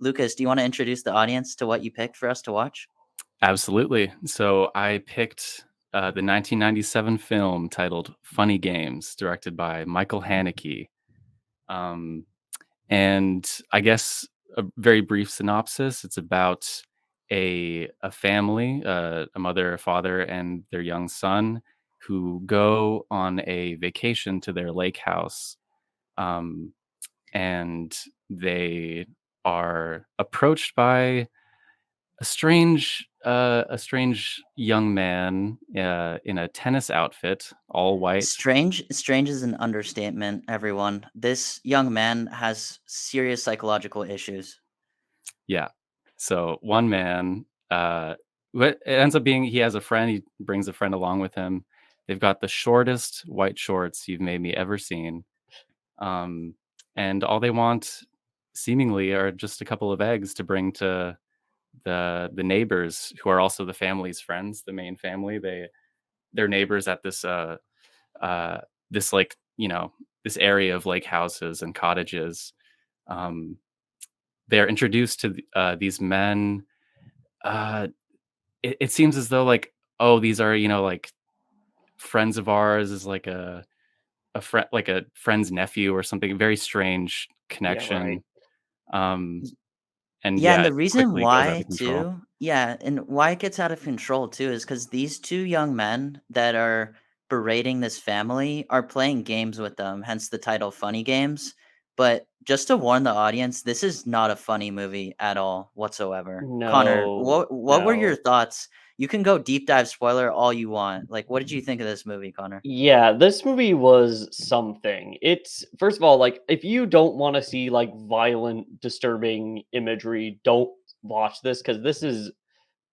Lucas, do you want to introduce the audience to what you picked for us to watch? Absolutely. So I picked the 1997 film titled Funny Games, directed by Michael Haneke. Um, and I guess a very brief synopsis. It's about a family, a mother, a father, and their young son who go on a vacation to their lake house. Um, and they are approached by a strange young man, in a tennis outfit, all white. Strange is an understatement, everyone. This young man has serious psychological issues. Yeah. So one man, what it ends up being he has a friend, he brings a friend along with him. They've got the shortest white shorts you've made me ever seen. Um, and all they want seemingly are just a couple of eggs to bring to the neighbors who are also the family's friends, the main family. They're neighbors at uh, this like this area of lake houses and cottages. Um, they're introduced to these men. Uh, it seems as though like, oh, these are like friends of ours, is like a friend, like a friend's nephew or something. Very strange Yeah, right. connection. Um, and Yeah, and yeah, the it reason quickly goes out why of control. too, yeah, and why it gets out of control too is because these two young men that are berating this family are playing games with them, hence the title Funny Games. But just to warn the audience, this is not a funny movie at all whatsoever. Connor, No, what were your no. thoughts? You can go deep dive spoiler all you want. Like, what did you think of this movie, Connor? Yeah, this movie was something. It's first of all, like if you don't want to see like violent, disturbing imagery, don't watch this because this is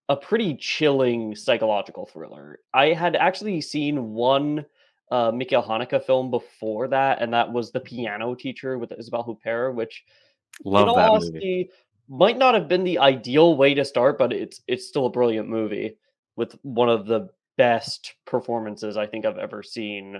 a pretty chilling psychological thriller. I had actually seen one Michael Haneke film before that, and that was The Piano Teacher with Isabelle Huppert, which, in Love all that movie. honesty, might not have been the ideal way to start, but it's still a brilliant movie with one of the best performances I think I've ever seen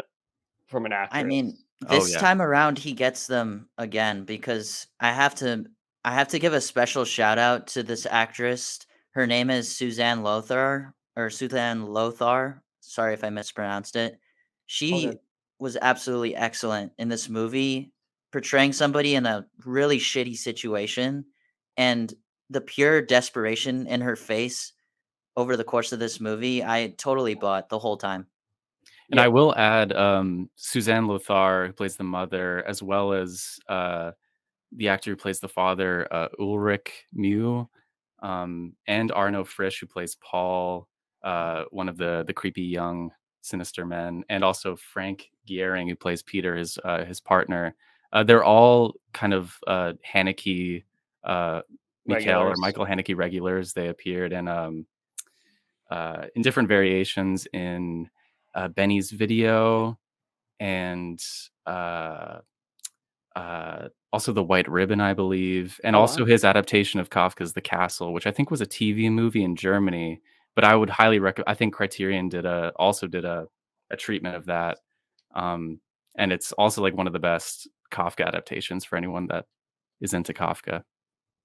from an I mean, actress. Oh this yeah. time around he gets them again because I have to give a special shout out to this actress. Her name is Suzanne Lothar or Suzanne Lothar. Sorry if I mispronounced it. Okay. She was absolutely excellent in this movie, portraying somebody in a really shitty situation and the pure desperation in her face over the course of this movie, I totally bought the whole time. And I Yep. will add, Suzanne Lothar, who plays the mother, as well as the actor who plays the father, Ulrich Mew, and Arno Frisch, who plays Paul, one of the creepy young sinister men, and also Frank Giering, who plays Peter, his partner. They're all kind of Haneke, uh, Mikhail or Regulars. Michael Haneke regulars. They appeared in different variations in Benny's video and uh, also The White Ribbon, I believe, and Oh also wow. his adaptation of Kafka's The Castle, which I think was a TV movie in Germany. But I would highly recommend. I think Criterion did a treatment of that, um, and it's also like one of the best Kafka adaptations for anyone that is into Kafka.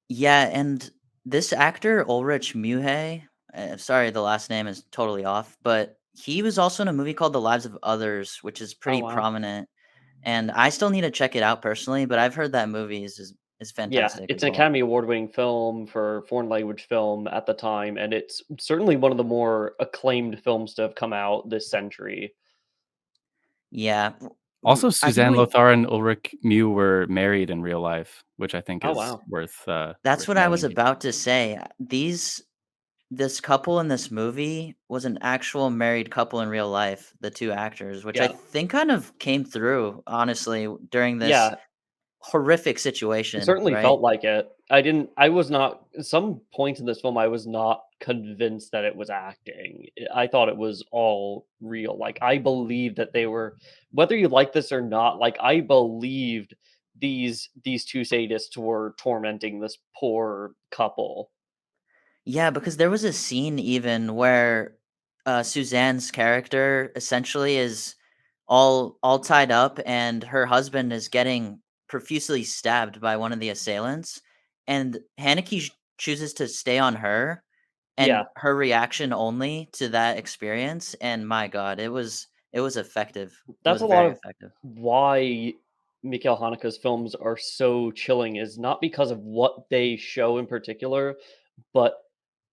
Yeah, and this actor, Ulrich Muhe, sorry, the last name is totally off, but he was also in a movie called The Lives of Others, which is Oh pretty wow. prominent. And I still need to check it out personally, but I've heard that movie is Yeah, fantastic it's as an well. Academy Award-winning film for foreign language film at the time, and it's certainly one of the more acclaimed films to have come out this century. Yeah, Also, I think Suzanne Lothar and Ulrich Mew were married in real life, which I think Oh is wow. that's worth what I was noting. about to say. This couple in this movie was an actual married couple in real life, the two actors, which I Yeah. think kind of came through honestly during this Yeah, horrific it situation, certainly right? felt like it. I was not at some points in this film, I was not convinced that it was acting. I thought it was all real. Like, I believed that they were whether you like this or not, like, I believed these 2 sadists were tormenting this poor couple. Yeah, because there was a scene even where Suzanne's character essentially is all tied up, and her husband is getting profusely stabbed by one of the assailants, and Haneke chooses to stay on her, Yeah, and her reaction only to that experience, and my god, it was effective. It that's was a lot very of effective. why Michael Haneke's films are so chilling is not because of what they show in particular, but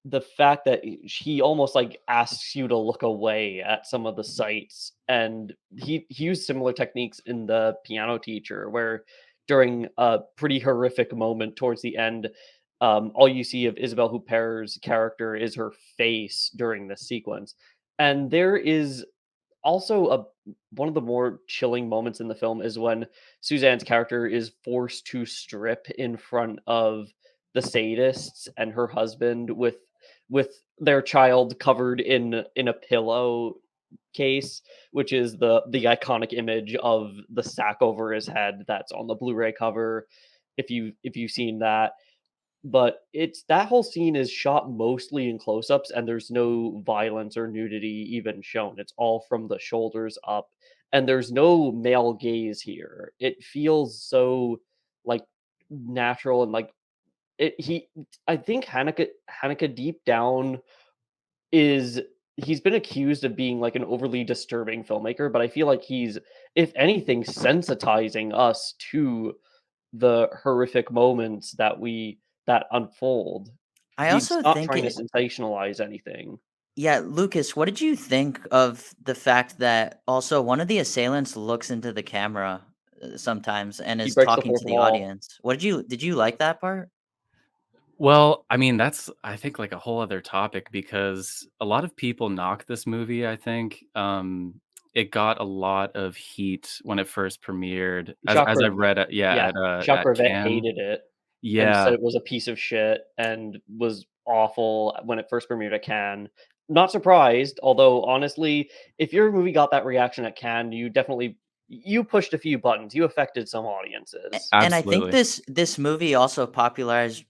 the fact that he almost, like, asks you to look away at some of the sights, and he used similar techniques in The Piano Teacher, where during a pretty horrific moment towards the end, all you see of Isabelle Huppert's character is her face during this sequence, and there is also a one of the more chilling moments in the film is when Suzanne's character is forced to strip in front of the sadists and her husband with their child covered in a pillow case, which is the iconic image of the sack over his head that's on the Blu-ray cover. If you've seen that, but it's that whole scene is shot mostly in close-ups, and there's no violence or nudity even shown. It's all from the shoulders up, and there's no male gaze here. It feels so, like, natural and, like, it he I think Haneke deep down is he's been accused of being, like, an overly disturbing filmmaker, but I feel like he's, if anything, sensitizing us to the horrific moments that unfold. I He's also not think trying to it sensationalize anything. Yeah, Lucas, what did you think of the fact that also one of the assailants looks into the camera, sometimes and He is breaks the talking fourth to the wall. audience? Did you like that part? Well, I mean, that's I think like a whole other topic because a lot of people knock this movie, I think. It got a lot of heat when it first premiered. As I Jacques read it, yeah, Yeah, Jacques at Rivette Cannes. hated it and said Yeah, it was a piece of shit and was awful when it first premiered at Cannes. Not surprised, although honestly, if your movie got that reaction at Cannes, you pushed a few buttons, you affected some audiences. And I think absolutely. this movie also popularized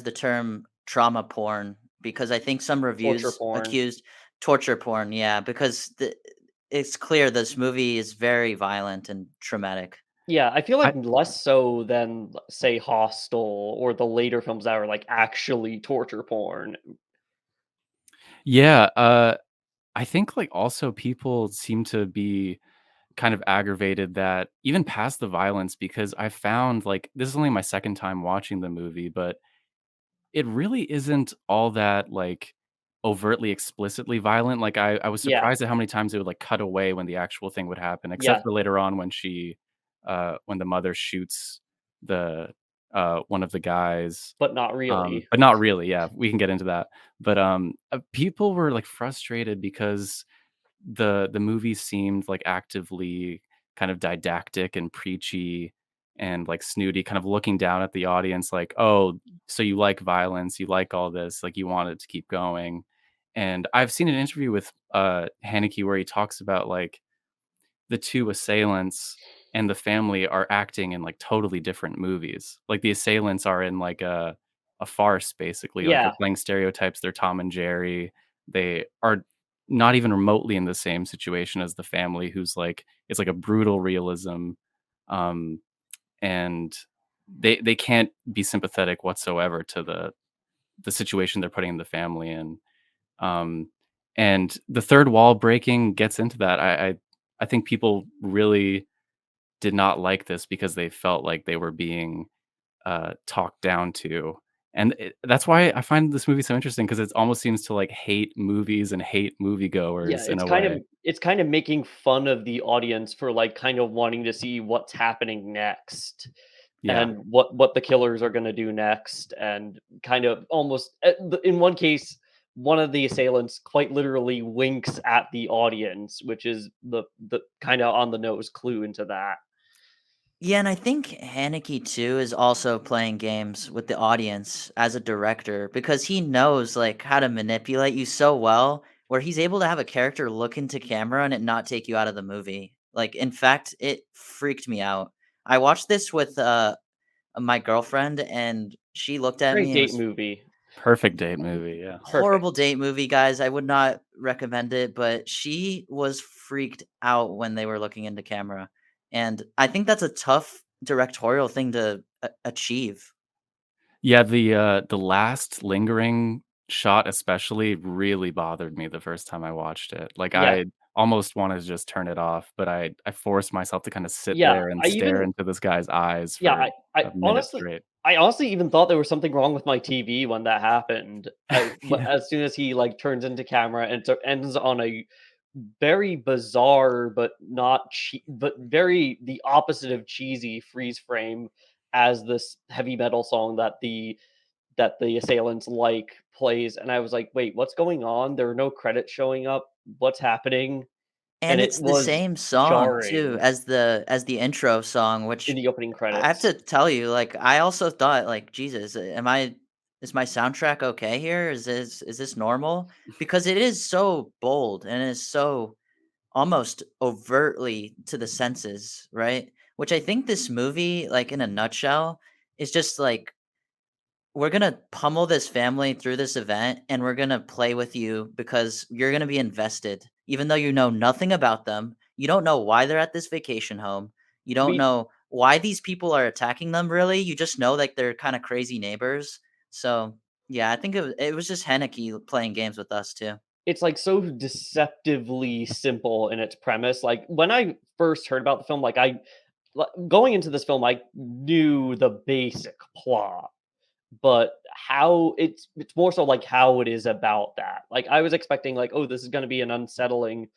the term trauma porn because I think some Torture reviews porn. accused torture porn, yeah, because it's clear this movie is very violent and traumatic. Yeah, I feel like I less so than, say, Hostel or the later films that were, like, actually torture porn. yeah, I think like also people seem to be kind of aggravated that even past the violence because I found like this is only my second time watching the movie, but it really isn't all that, like, overtly explicitly violent, like, I was Yeah, surprised at how many times it would, like, cut away when the actual thing would happen, except yeah, for later on when when the mother shoots the, one of the guys, but not really. but not really, yeah, we can get into that, but, people were, like, frustrated because the movie seemed, like, actively kind of didactic and preachy and, like, snooty, kind of looking down at the audience like, "Oh, so you like violence, you like all this, like, you want it to keep going." And I've seen an interview with, Haneke where he talks about, like, the 2 assailants and the family are acting in, like, totally different movies. Like, the assailants are in, like, a farce, basically, like, they're Yeah, playing stereotypes, they're Tom and Jerry. They are not even remotely in the same situation as the family who's, like it's like a brutal realism, um, and they can't be sympathetic whatsoever to the situation they're putting the family in. Um, and the third wall breaking gets into that. I think people really did not like this because they felt like they were being talked down to. And that's why I find this movie so interesting because it almost seems to like hate movies and hate yeah, moviegoers in it's a kind way. of it's kind of making fun of the audience for, like, kind of wanting to see what's happening next Yeah. and what the killers are gonna do next, and kind of almost in one case, one of the assailants quite literally winks at the audience, which is the kinda on the nose clue into that. Yeah, and I think Haneke too is also playing games with the audience as a director because he knows like how to manipulate you so well where he's able to have a character look into camera and it not take you out of the movie. Like in fact, it freaked me out. I watched this with my girlfriend and she looked at Great me and date was movie. Perfect date movie. Yeah. horrible Perfect. date movie, guys. I would not recommend it, but she was freaked out when they were looking into camera. And I think that's a tough directorial thing to achieve. Yeah, the last lingering shot especially really bothered me the first time I watched it. Like, Yeah, I almost wanted to just turn it off, but I forced myself to kinda sit yeah. there and I stare even into this guy's eyes Yeah, for I a minute honestly straight. I honestly even thought there was something wrong with my TV when that happened. Yeah. As soon as he, like, turns into camera and ends on a very bizarre, but not but very the opposite of cheesy freeze frame as this heavy metal song that the assailants like plays, and I was like, "Wait, what's going on? There are no credits showing up. What's happening?" And And it it's the was same song too jarring as the intro song, in which the opening I have credits. to tell you, like, I also thought, like, "Jesus, am I is my soundtrack okay here? Is this normal?" Because it is so bold and it is so almost overtly to the senses, right? Which I think this movie, like, in a nutshell, is just like we're gonna pummel this family through this event and we're gonna play with you because you're gonna be invested, even though you know nothing about them. You don't know why they're at this vacation home. You don't We know why these people are attacking them really. You just know like they're kind of crazy neighbors. So yeah, I think it was just Haneke playing games with us too. It's, like, so deceptively simple in its premise. Like, when I first heard about the film, going into this film, I knew the basic plot, but how it's more so, like, how it is about that. Like, I was expecting, like, "Oh, this is gonna be an unsettling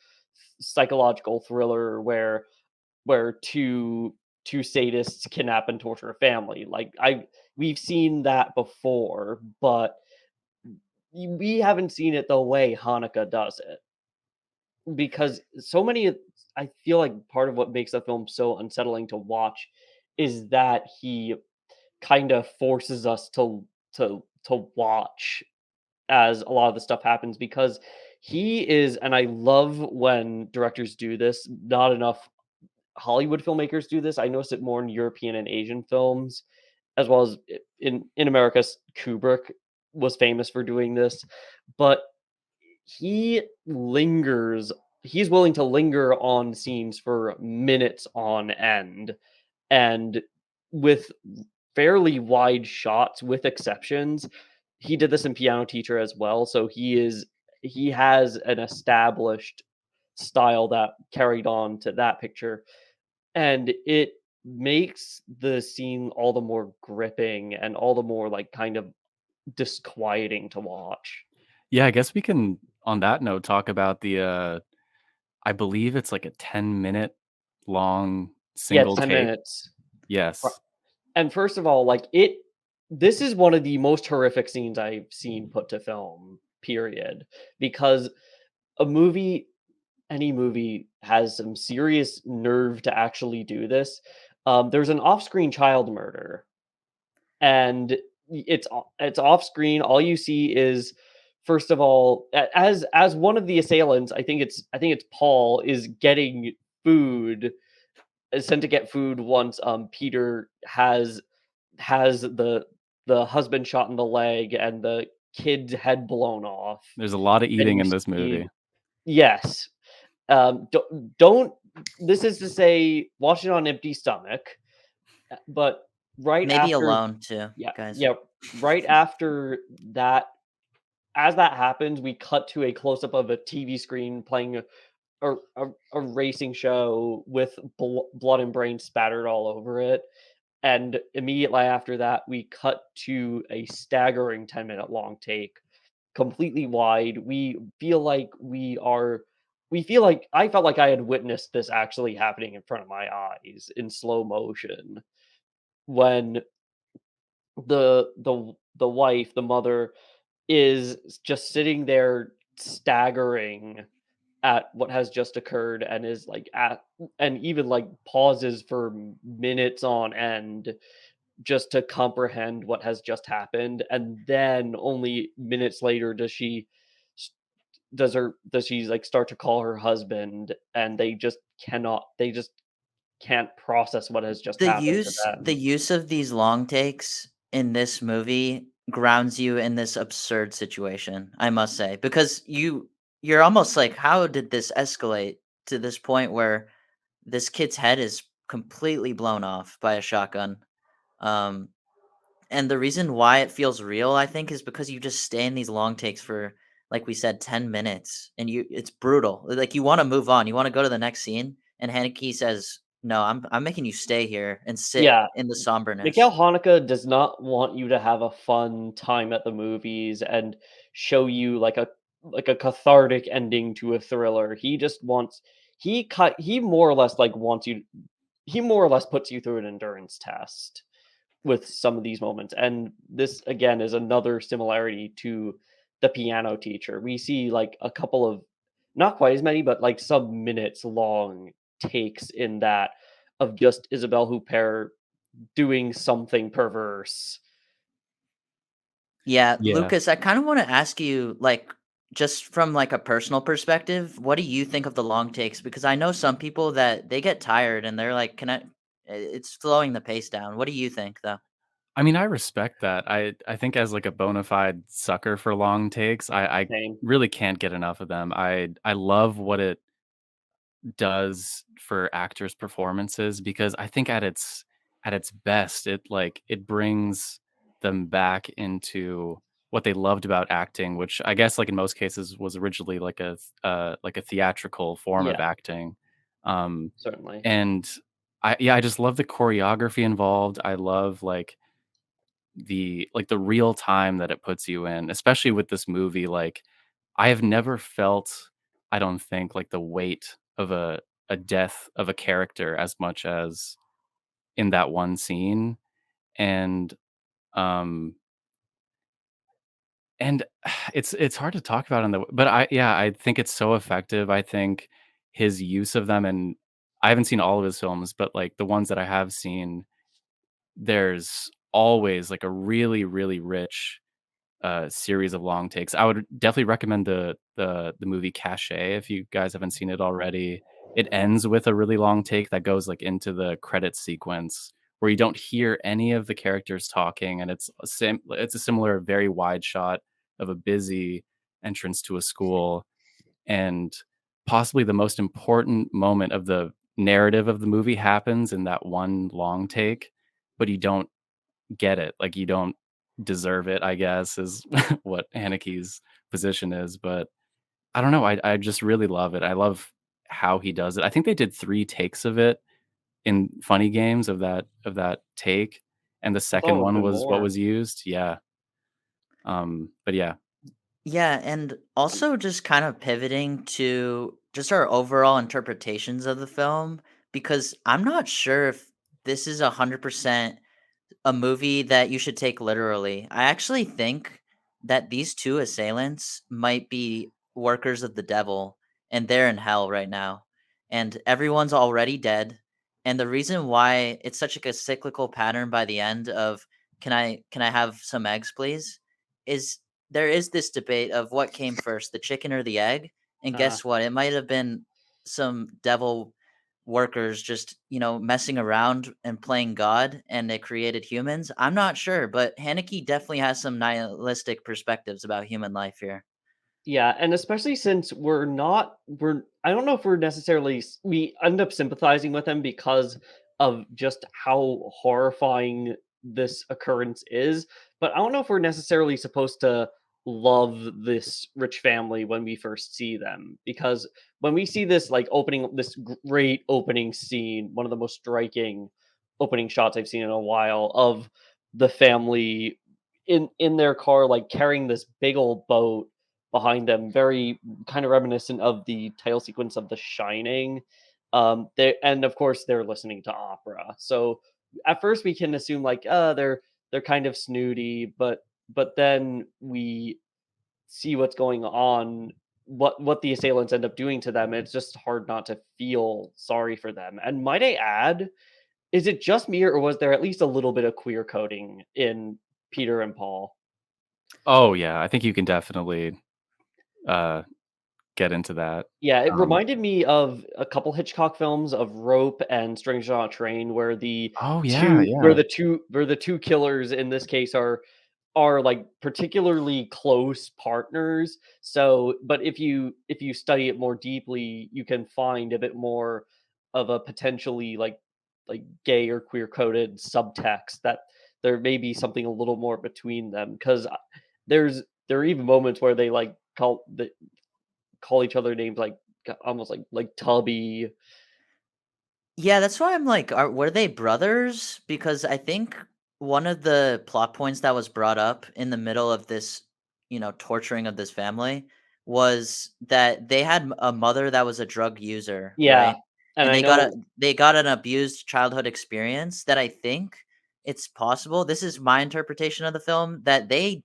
psychological thriller where two sadists kidnap and torture a family." Like, we've seen that before, but we haven't seen it the way Hanukkah does it. Because so many of I feel like part of what makes the film so unsettling to watch is that he kind of forces us to watch as a lot of the stuff happens because he is and I love when directors do this, not enough Hollywood filmmakers do this. I notice it more in European and Asian films as well as in America. Kubrick was famous for doing this, but he lingers he's willing to linger on scenes for minutes on end, and with fairly wide shots with exceptions. He did this in Piano Teacher as well, so he has an established style that carried on to that picture, and it makes the scene all the more gripping and all the more, like, kind of disquieting to watch. Yeah, I guess we can, on that note, talk about I believe it's like a 10-minute long Yeah, it's single 10 take. minutes. Yes. And first of all, like this is one of the most horrific scenes I've seen put to film, period. Because a movie, any movie has some serious nerve to actually do this. There's an off-screen child murder, and it's off screen. All you see is, first of all, as one of the assailants, I think it's Paul is getting food is sent to get food once Peter has the husband shot in the leg and the kid's head blown off, There's a lot of and eating you in this see movie. yes, don't this is to say, watch it on empty stomach, but right Maybe after alone too, yeah, guys. yeah, right after that, as that happens, we cut to a close up of a TV screen playing a racing show with blood and brains spattered all over it. And immediately after that, we cut to a staggering 10-minute long take, completely wide. We feel like I felt like I had witnessed this actually happening in front of my eyes in slow motion when the wife, the mother, is just sitting there staggering at what has just occurred and is like at and even like pauses for minutes on end just to comprehend what has just happened, and then only minutes later s- does she like start to call her husband, and they just can't process what has just happened to The them. use of these long takes in this movie grounds you in this absurd situation, I must say, because you're almost like, how did this escalate to this point where this kid's head is completely blown off by a shotgun? Um, And the reason why it feels real, I think, is because you just stay in these long takes for, like we said, 10 minutes, and it's brutal. Like, you wanna move on, you wanna go to the next scene, and Haneke says, "No, I'm making you stay here and sit Yeah, in the somberness." Mikhail Haneke does not want you to have a fun time at the movies and show you like a cathartic ending to a thriller. He just wants he more or less like wants you he more or less puts you through an endurance test with some of these moments. And this again is another similarity to the piano teacher. We see like a couple of not quite as many, but like some minutes long takes in that of just Isabelle Huppert doing something perverse. Yeah, Yeah. Lucas, I kinda wanna ask you, like, just from, like, a personal perspective, what do you think of the long takes? Because I know some people that they get tired and they're like, "Can it's slowing the pace down." What do you think, though? I mean, I respect that. I think as, like, a bona fide sucker for long takes, I Same. really can't get enough of them. I love what it does for actors' performances because I think at its best, it brings them back into what they loved about acting, which I guess, like, in most cases was originally like a theatrical form of Yeah, acting. Um, certainly. and I just love the choreography involved. I love, the real time that it puts you in, especially with this movie. Like, I have never felt, I don't think, like the weight of a death of a character as much as in that one scene. And um and it's hard to talk about on the, but I think it's so effective. I think his use of them, and I haven't seen all of his films, but like the ones that I have seen, there's always like a really, really rich series of long takes. I would definitely recommend the movie Caché if you guys haven't seen it already. It ends with a really long take that goes, like, into the credit sequence where you don't hear any of the characters talking, and it's a similar very wide shot of a busy entrance to a school, and possibly the most important moment of the narrative of the movie happens in that one long take, but you don't get it. Like, you don't deserve it, I guess, is what Haneke's position is, but I don't know, I just really love it. I love how he does it. I think they did 3 takes of it in Funny Games of that take, and the I thought second it would have one been was what more. was used. Yeah, but yeah. Yeah, and also just kind of pivoting to just our overall interpretations of the film, because I'm not sure if this is 100% a movie that you should take literally. I actually think that these two assailants might be workers of the devil, and they're in hell right now. And everyone's already dead. And the reason why it's such like a cyclical pattern by the end of can I have some eggs, please? Is there is this debate of what came first, the chicken or the egg? And Uh, guess what? It might have been some devil workers just, messing around and playing God, and they created humans? I'm not sure, but Haneke definitely has some nihilistic perspectives about human life here. yeah, and especially since we're I don't know if we're necessarily we end up sympathizing with him because of just how horrifying this occurrence is, but I don't know if we're necessarily supposed to love this rich family when we first see them because when we see this like opening this great opening scene, one of the most striking opening shots I've seen in a while of the family in their car like carrying this big old boat behind them, very kind of reminiscent of the title sequence of The Shining. They and of course they're listening to opera. So at first we can assume like, they're kind of snooty, but then we see what's going on, what the assailants end up doing to them. It's just hard not to feel sorry for them. And might I add, is it just me or was there at least a little bit of queer coding in Peter and Paul? Oh, yeah, I think you can definitely, uh, get into that. Yeah, it Um reminded me of a couple Hitchcock films of Rope and Strangers on a Train where Oh, yeah, yeah. the 2 killers in this case are like particularly close partners. So, but if you study it more deeply, you can find a bit more of a potentially like gay or queer coded subtext there may be something a little more between them, 'cause there's there are even moments where they, like, call each other names, like, almost like Tubby. Yeah, that's why I'm like, were they brothers? Because I think one of the plot points that was brought up in the middle of this, torturing of this family was that they had a mother that was a drug user, Yeah, right? and And I they know they got an abused childhood experience that I think it's possible. This is my interpretation of the film that they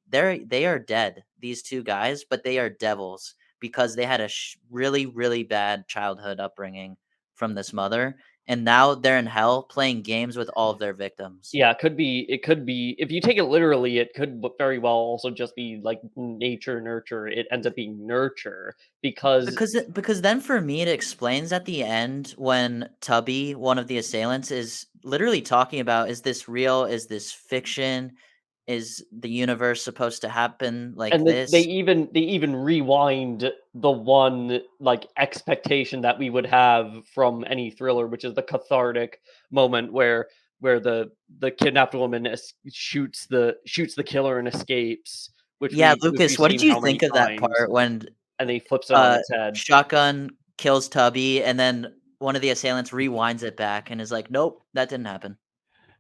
are dead, these two guys, but they are devils because they had a really really bad childhood upbringing from this mother and now they're in hell playing games with all of their victims. yeah, it could be if you take it literally, it could very well also just be, like, nature, nurture. It ends up being nurture because Because then for me, it explains at the end when Tubby, one of the assailants, is literally talking about, "Is this real? Is this fiction? Is the universe supposed to happen like and they this?" even rewind the one, like, expectation that we would have from any thriller, which is the cathartic moment where the kidnapped woman shoots the killer and escapes, Yeah, which Lucas, we've what did seen you how many think of that times, part when, and then he flips it on uh, its head. Shotgun kills Tubby and then one of the assailants rewinds it back and is like, "Nope, that didn't happen."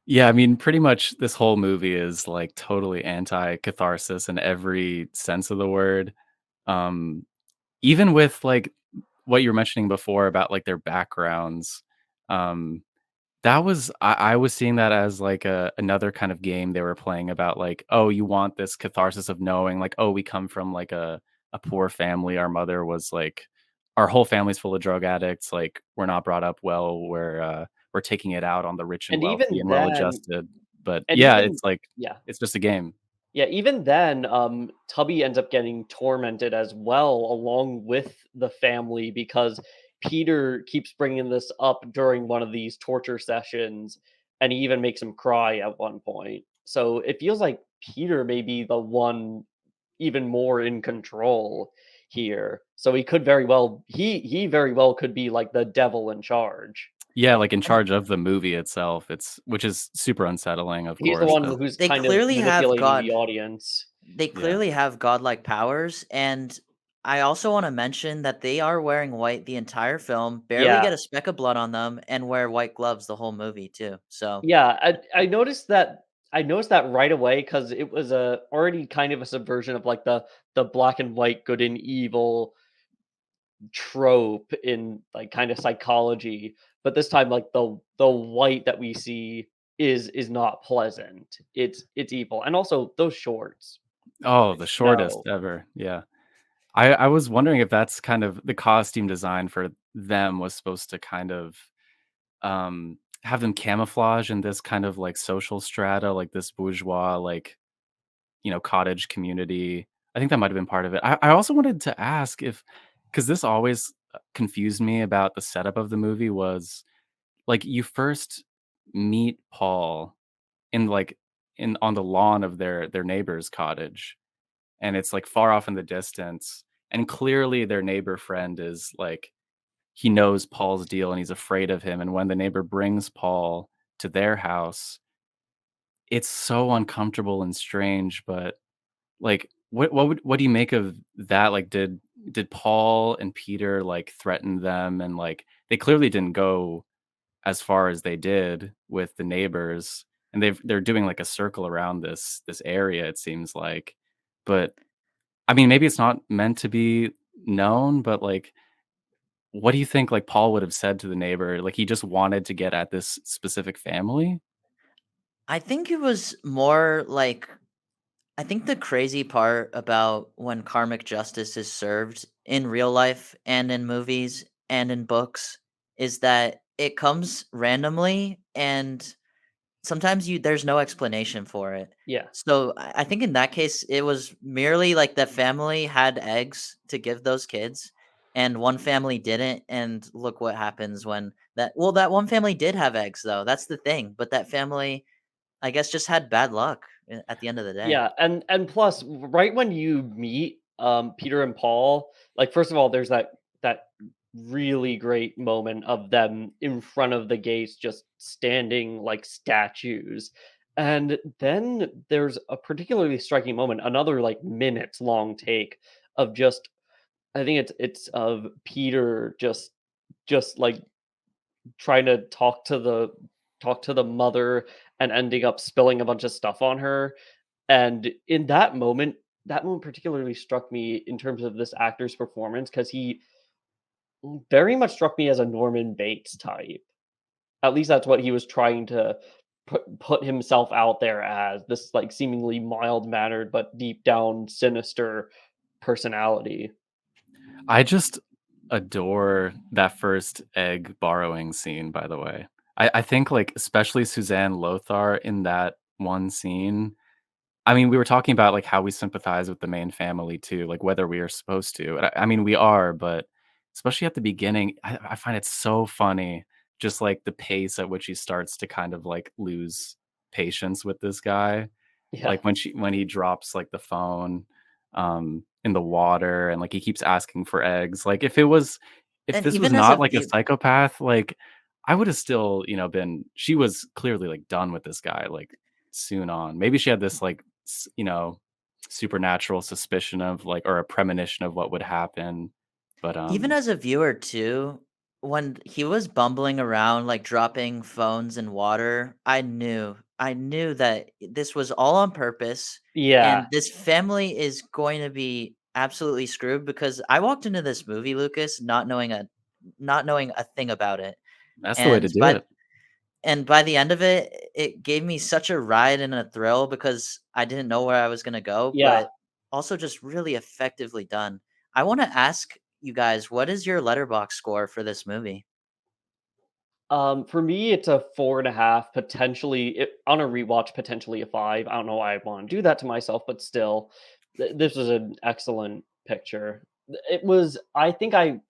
Yeah, I mean, pretty much this whole movie is, like, totally anti-catharsis in every sense of the word. Um, Even with, like, what you were mentioning before about, like, their backgrounds, um, that was I was seeing that as, like, another kind of game they were playing about, like, "Oh, you want this catharsis of knowing, like, oh, we come from, like, a poor family, our mother was, like our whole family's full of drug addicts, like, we're not brought up well, we're taking it out on the rich and And wealthy even and then well-adjusted." But, and yeah, even it's like yeah. it's just a game. Yeah, even then, Tubby ends up getting tormented as well, along with the family, because Peter keeps bringing this up during one of these torture sessions, and he even makes him cry at one point. So it feels like Peter may be the one even more in control here. So he could very well he very well could be like the devil in charge. Yeah, like, in And charge of the movie itself, it's which is super unsettling, of He's the course, one 'cause who's they kind of clearly have manipulating the God audience. they yeah. clearly have godlike powers, and I also wanna mention that they are wearing white the entire film, barely Yeah. get a speck of blood on them, and wear white gloves the whole movie too, so Yeah, I noticed that right away because it was a already kind of a subversion of, like, the black and white good and evil trope in, like, kind of psychology, but this time, like, the white that we see is not pleasant. It's evil, and also those shorts, Oh, the shortest no. ever, yeah. I was wondering if that's kind of the costume design for them was supposed to kind of, have them camouflage in this kind of, like, social strata, like, this bourgeois, like, cottage community. I think that might have been part of it. I also wanted to ask if because this always, confused me about the setup of the movie was, like, you first meet Paul in, like in on the lawn of their neighbor's cottage, and it's, like, far off in the distance, and clearly their neighbor friend is, like he knows Paul's deal, and he's afraid of him, and when the neighbor brings Paul to their house, it's so uncomfortable and strange, but, like, what do you make of that? Like, did Paul and Peter, like, threaten them, and, like, they clearly didn't go as far as they did with the neighbors, and they're doing, like, a circle around this area, it seems like, but I mean, maybe it's not meant to be known, but, like, what do you think, like, Paul would have said to the neighbor? Like, he just wanted to get at this specific family? I think it was more like I think the crazy part about when karmic justice is served in real life and in movies and in books is that it comes randomly and sometimes there's no explanation for it. Yeah. So I think in that case it was merely like the family had eggs to give those kids and one family didn't and look what happens when that one family did have eggs though. That's the thing. But that family I guess just had bad luck at the end of the day. Yeah, and plus, right when you meet, Peter and Paul, like, first of all, there's that really great moment of them in front of the gates just standing like statues, And then there's a particularly striking moment, another like minutes long take of just I think it's of Peter just like trying to talk to the mother and ending up spilling a bunch of stuff on her. And in that moment particularly struck me in terms of this actor's performance because he very much struck me as a Norman Bates type. At least that's what he was trying to put himself out there as, this, like, seemingly mild-mannered but deep down sinister personality. I just adore that first egg borrowing scene, by the way. I think, like, especially Suzanne Lothar in that one scene. I mean, we were talking about, like, how we sympathize with the main family too, like, whether we are supposed to, and I mean, we are, but especially at the beginning, I find it so funny, just, like, the pace at which he starts to kind of, like, lose patience with this guy. Yeah. Like, when he drops, like, the phone, in the water and, like, he keeps asking for eggs, like, if And this was even as a not, like, a view psychopath, like, I would've still, been she was clearly, like, done with this guy, like, soon on. Maybe she had this, like, supernatural suspicion of, like, or a premonition of what would happen, but, Even as a viewer too, when he was bumbling around, like, dropping phones in water, I knew that this was all on purpose, Yeah. and this family is going to be absolutely screwed because I walked into this movie, Lucas, not knowing a thing about it, that's the way to and do by it. and by the end of it, it gave me such a ride and a thrill because I didn't know where I was gonna go, Yeah. but also just really effectively done. I wanna ask you guys, what is your letterbox score for this movie? For me, it's a 4.5, potentially on a rewatch, potentially a 5. I don't know why I want to do that to myself, but still, this was an excellent picture. It was. I think I'm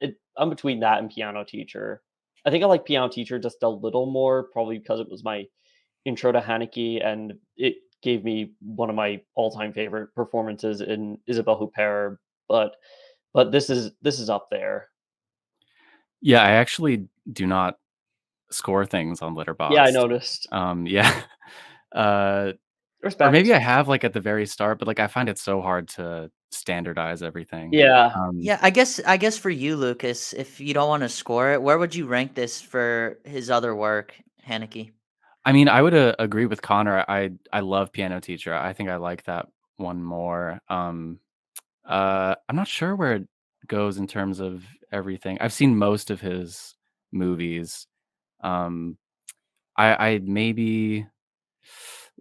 between that and Piano Teacher. I think I like Piano Teacher just a little more, probably because it was my intro to Haneke, and it gave me one of my all-time favorite performances in Isabelle Huppert. But this is up there. Yeah, I actually do not score things on Yeah, I Letterboxd. noticed. Yeah. Uh, or maybe Respect. I have, like, at the very start, but, like, I find it so hard to standardize everything. Yeah. Yeah, I guess for you, Lucas, if you don't wanna score it, where would you rank this for his other work, Haneke? I mean, I would, agree with Connor. I love Piano Teacher. I think I like that one more. I'm not sure where it goes in terms of everything. I've seen most of his movies. Um, I maybe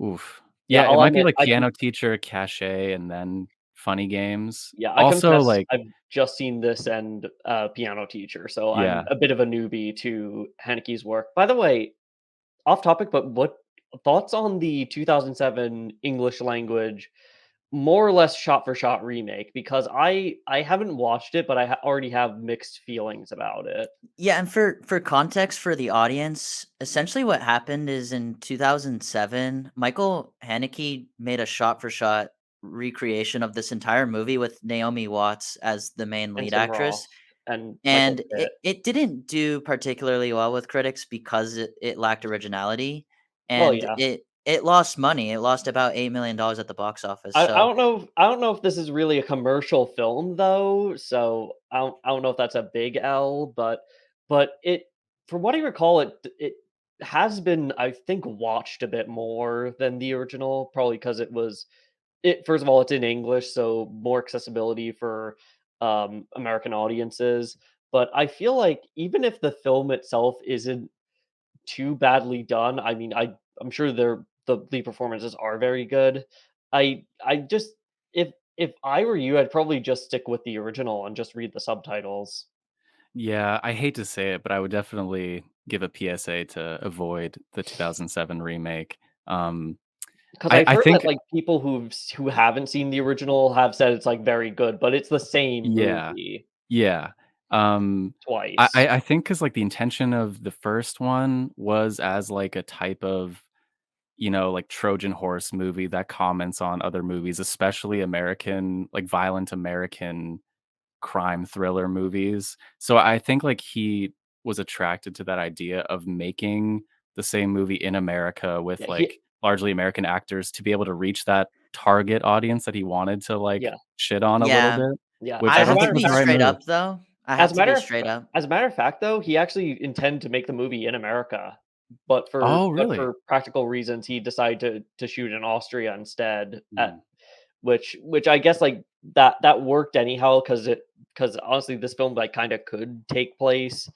oof. Yeah, Yeah, it I'll might be, admit like, I Piano Teacher, Cachet, and then Funny Games. yeah, I Also, confess like I've just seen this and, Piano Teacher, so I'm yeah. a bit of a newbie to Haneke's work. By the way, off topic, but what thoughts on the 2007 English language, more or less shot for shot remake? Because I haven't watched it, but I already have mixed feelings about it. Yeah, and for context for the audience, essentially what happened is in 2007, Michael Haneke made a shot-for-shot recreation of this entire movie with Naomi Watts as the main And lead Tim Roth actress, and Michael and Pitt. it didn't do particularly well with critics because it lacked originality, Well, and yeah. it lost money. It lost about $8 million at the box office, I so don't know if I don't know if this is really a commercial film though, so I don't know if that's a big L, but it from what I recall, it has been, I think, watched a bit more than the original, probably because it first of all, it's in English, so more accessibility for, American audiences, but I feel like even if the film itself isn't too badly done. I mean, I'm sure the lead performances are very good. I just if I were you, I'd probably just stick with the original and just read the subtitles. Yeah, I hate to say it, but I would definitely give a PSA to avoid the 2007 remake. Um, Because I've I heard that think like people who haven't seen the original have said it's like very good, but it's the same yeah. movie Yeah. Um, twice. I think because like, the intention of the first one was as, like, a type of, like, Trojan horse movie that comments on other movies, especially American like, violent American crime thriller movies. So I think, like, he was attracted to that idea of making the same movie in America with, Yeah, like, largely American actors to be able to reach that target audience that he wanted to, like, Yeah, shit on a little Yeah. bit, yeah. which I I As a don't have matter think to of was be the fact right straight move. up, though. I have as a to be matter of straight up. as a matter of fact, though, he actually intended to make the movie in America, but Oh, really? for practical reasons, he decided to shoot in Austria instead. Mm. Which I guess like that worked anyhow because honestly, this film like kind of could take place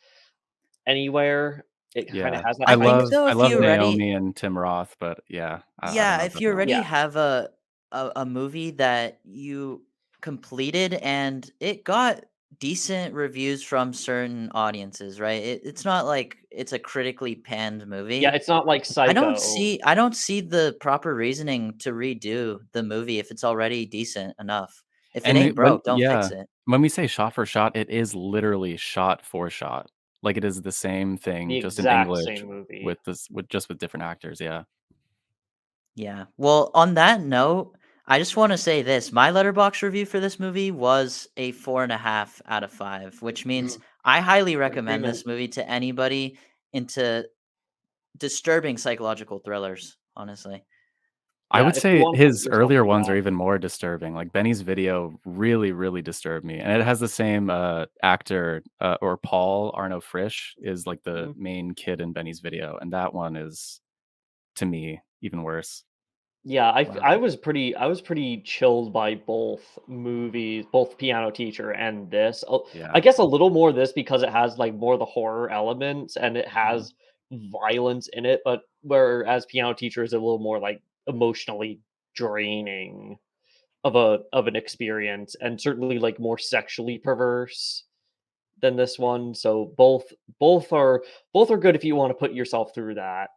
anywhere. It kind of Yeah. has that I kind think of though I if love you feel. already Naomi and Tim Roth, but yeah, I don't yeah, know if about you that one. already Yeah, have a movie that you completed and it got decent reviews from certain audiences, right? It's not like it's a critically panned yeah. movie. It's not like Psycho. I don't see the proper reasoning to redo the movie if it's already decent enough. If it And ain't it when broke, don't yeah. fix it. When we say shot for shot, it is literally shot for shot. Like, it is the same The thing, just in exact English same movie. with this with different actors, yeah. Yeah. Well, on that note, I just want to say this. My letterbox review for this movie was a 4.5 out of 5, which means Mhm. I highly In recommend agreement. this movie to anybody into disturbing psychological thrillers, honestly. I Yeah, would if you say want to put his yourself earlier through ones that. are even more disturbing, like, Benny's Video really, really disturbed me, and it has the same, actor, or Paul Arno Frisch is, like, the Mhm. main kid in Benny's Video, and that one is, to me, even worse. Yeah, Wow. I was pretty chilled by both movies, both Piano Teacher and this. I Yeah. guess a little more this because it has like more of the horror elements and it Mhm. has violence in it, but whereas Piano Teacher is a little more like emotionally draining of an experience and certainly like more sexually perverse than this one. So both are both are good if you want to put yourself through that.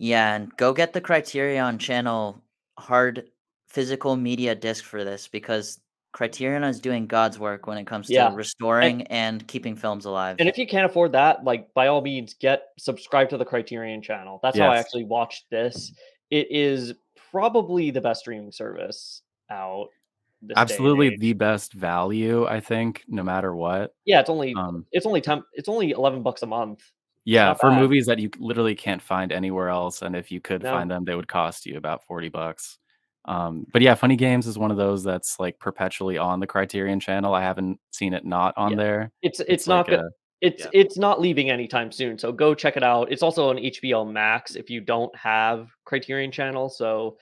Yeah, and go get the Criterion Channel hard physical media disc for this because Criterion is doing God's work when it comes to Yeah. And restoring and keeping films And alive. if you can't afford that, like, by all means, subscribe to the Criterion channel. That's how I Yes. actually watched this. It is probably the best streaming service out this day and Absolutely age. the best value, I think, no matter what. Yeah, Um, it's only $11 a month. It's yeah, not for bad. movies that you literally can't find anywhere else, and if you could No. find them, they would cost you about 40 bucks. But yeah, Funny Games is one of those that's, like, perpetually on the Criterion Channel. I haven't seen it not on Yeah. there. It's It's like not good. a yeah. It's not leaving anytime soon, so go check it out. It's also on HBO Max if you don't have Criterion channel, so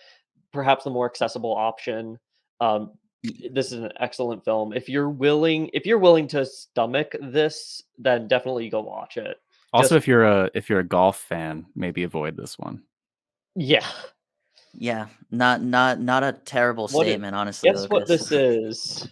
perhaps the more accessible option. Um, Y- this is an excellent film. If you're willing to stomach this, then definitely go watch it. Also, Just if you're a golf fan, maybe avoid this one. yeah. Yeah, not a terrible What it statement, honestly, Guess what Lucas. this is?